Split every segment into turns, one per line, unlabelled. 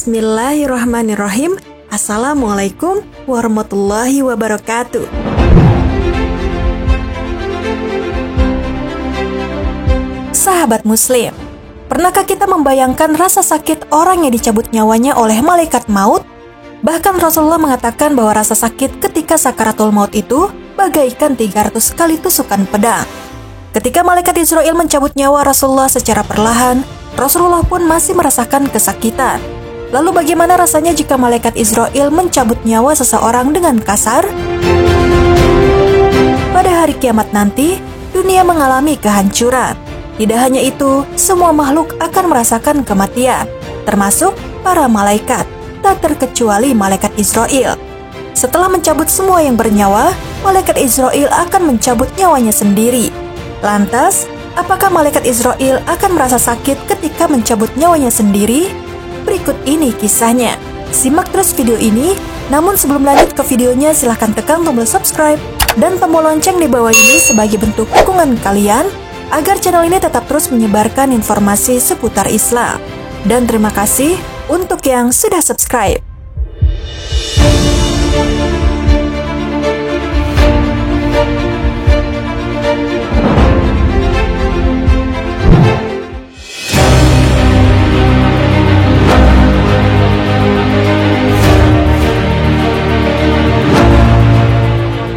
Bismillahirrahmanirrahim. Assalamualaikum warahmatullahi wabarakatuh. Sahabat Muslim, pernahkah kita membayangkan rasa sakit orang yang dicabut nyawanya oleh malaikat maut? Bahkan Rasulullah mengatakan bahwa rasa sakit ketika sakaratul maut itu bagaikan 300 kali tusukan pedang. Ketika malaikat Israel mencabut nyawa Rasulullah secara perlahan, Rasulullah pun masih merasakan kesakitan. Lalu bagaimana rasanya jika malaikat Israel mencabut nyawa seseorang dengan kasar? Pada hari kiamat nanti, dunia mengalami kehancuran. Tidak hanya itu, semua makhluk akan merasakan kematian, termasuk para malaikat, tak terkecuali malaikat Israel. Setelah mencabut semua yang bernyawa, malaikat Israel akan mencabut nyawanya sendiri. Lantas, apakah malaikat Israel akan merasa sakit ketika mencabut nyawanya sendiri? Berikut ini kisahnya. Simak terus video ini. Namun sebelum lanjut ke videonya, silahkan tekan tombol subscribe dan tombol lonceng di bawah ini sebagai bentuk dukungan kalian agar channel ini tetap terus menyebarkan informasi seputar Islam. Dan terima kasih untuk yang sudah subscribe.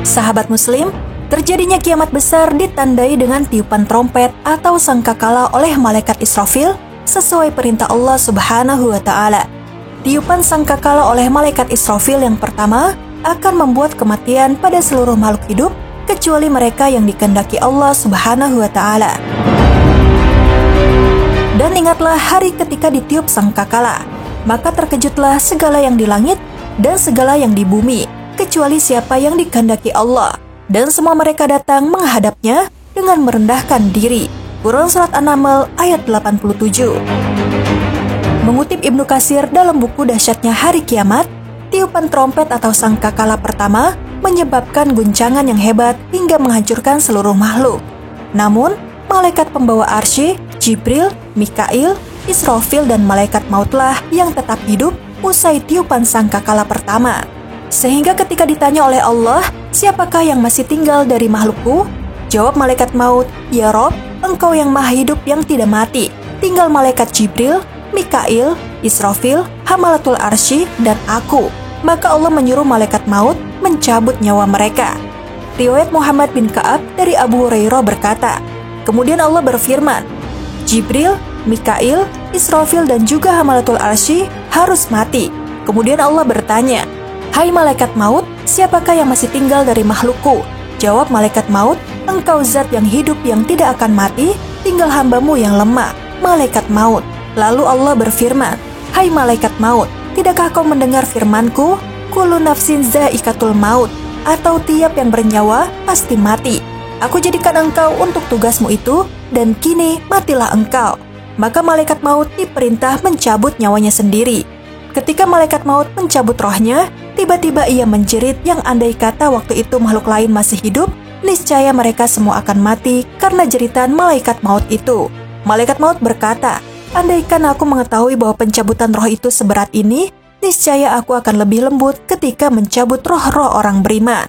Sahabat Muslim, terjadinya kiamat besar ditandai dengan tiupan trompet atau sangkakala oleh malaikat Israfil sesuai perintah Allah Subhanahu wa Ta'ala. Tiupan sangkakala oleh malaikat Israfil yang pertama akan membuat kematian pada seluruh makhluk hidup kecuali mereka yang dikehendaki Allah Subhanahu wa Ta'ala. Dan ingatlah hari ketika ditiup sangkakala, maka terkejutlah segala yang di langit dan segala yang di bumi, kecuali siapa yang dikehendaki Allah, dan semua mereka datang menghadapnya dengan merendahkan diri. Quran Surat An-Naml ayat 87. Mengutip Ibnu Katsir dalam buku Dahsyatnya Hari Kiamat, tiupan trompet atau sangkakala pertama menyebabkan guncangan yang hebat hingga menghancurkan seluruh makhluk. Namun, malaikat pembawa arsy, Jibril, Mikail, Israfil dan malaikat mautlah yang tetap hidup usai tiupan sangkakala pertama. Sehingga ketika ditanya oleh Allah, siapakah yang masih tinggal dari makhlukku? Jawab malaikat maut, ya Rob, engkau yang maha hidup yang tidak mati. Tinggal malaikat Jibril, Mikail, Israfil, Hamalatul Arsy, dan aku. Maka Allah menyuruh malaikat maut mencabut nyawa mereka. Riwayat Muhammad bin Ka'ab dari Abu Hurairah berkata, kemudian Allah berfirman, Jibril, Mikail, Israfil, dan juga Hamalatul Arsy harus mati. Kemudian Allah bertanya, hai malaikat maut, siapakah yang masih tinggal dari makhlukku? Jawab malaikat maut, engkau zat yang hidup yang tidak akan mati, tinggal hambamu yang lemah, malaikat maut. Lalu Allah berfirman, hai malaikat maut, tidakkah kau mendengar firmanku? Kullu nafsin za'iqatul maut, atau tiap yang bernyawa pasti mati. Aku jadikan engkau untuk tugasmu itu, dan kini matilah engkau. Maka malaikat maut diperintah mencabut nyawanya sendiri. Ketika malaikat maut mencabut rohnya, tiba-tiba ia menjerit yang andai kata waktu itu makhluk lain masih hidup, niscaya mereka semua akan mati karena jeritan malaikat maut itu. Malaikat maut berkata, andaikan aku mengetahui bahwa pencabutan roh itu seberat ini, niscaya aku akan lebih lembut ketika mencabut roh-roh orang beriman.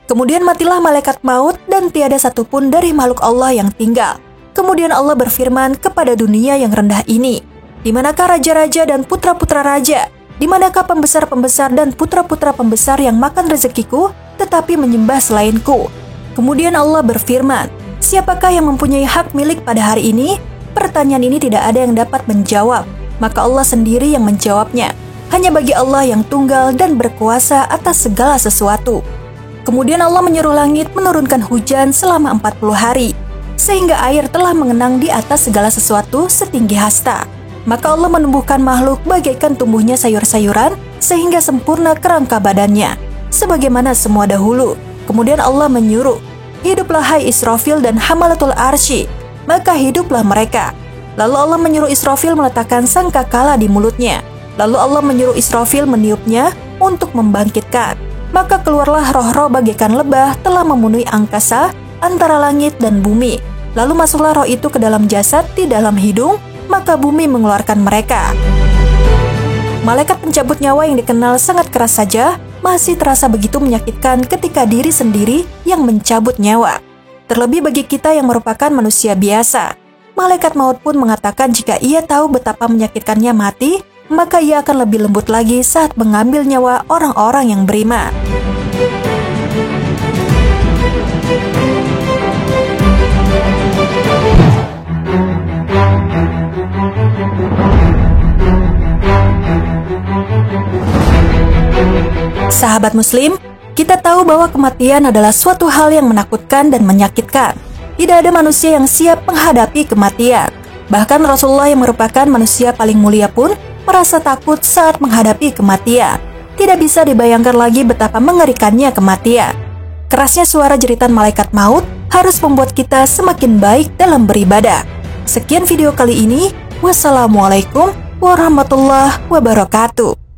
Kemudian matilah malaikat maut dan tiada satupun dari makhluk Allah yang tinggal. Kemudian Allah berfirman kepada dunia yang rendah ini, di manakah raja-raja dan putra-putra raja? Di manakah pembesar-pembesar dan putra-putra pembesar yang makan rezekiku tetapi menyembah selainku? Kemudian Allah berfirman, siapakah yang mempunyai hak milik pada hari ini? Pertanyaan ini tidak ada yang dapat menjawab, maka Allah sendiri yang menjawabnya. Hanya bagi Allah yang tunggal dan berkuasa atas segala sesuatu. Kemudian Allah menyuruh langit menurunkan hujan selama 40 hari, sehingga air telah mengenang di atas segala sesuatu setinggi hasta. Maka Allah menumbuhkan makhluk bagaikan tumbuhnya sayur-sayuran sehingga sempurna kerangka badannya, sebagaimana semua dahulu. Kemudian Allah menyuruh, hiduplah hai Israfil dan Hamalatul Arsy, maka hiduplah mereka. Lalu Allah menyuruh Israfil meletakkan sangkakala di mulutnya. Lalu Allah menyuruh Israfil meniupnya untuk membangkitkan. Maka keluarlah roh-roh bagaikan lebah telah memenuhi angkasa antara langit dan bumi. Lalu masuklah roh itu ke dalam jasad di dalam hidung, maka bumi mengeluarkan mereka. Malaikat pencabut nyawa yang dikenal sangat keras saja masih terasa begitu menyakitkan ketika diri sendiri yang mencabut nyawa. Terlebih bagi kita yang merupakan manusia biasa. Malaikat maut pun mengatakan jika ia tahu betapa menyakitkannya mati, maka ia akan lebih lembut lagi saat mengambil nyawa orang-orang yang beriman. Sahabat Muslim, kita tahu bahwa kematian adalah suatu hal yang menakutkan dan menyakitkan. Tidak ada manusia yang siap menghadapi kematian. Bahkan Rasulullah yang merupakan manusia paling mulia pun merasa takut saat menghadapi kematian. Tidak bisa dibayangkan lagi betapa mengerikannya kematian. Kerasnya suara jeritan malaikat maut harus membuat kita semakin baik dalam beribadah. Sekian video kali ini. Wassalamualaikum warahmatullahi wabarakatuh.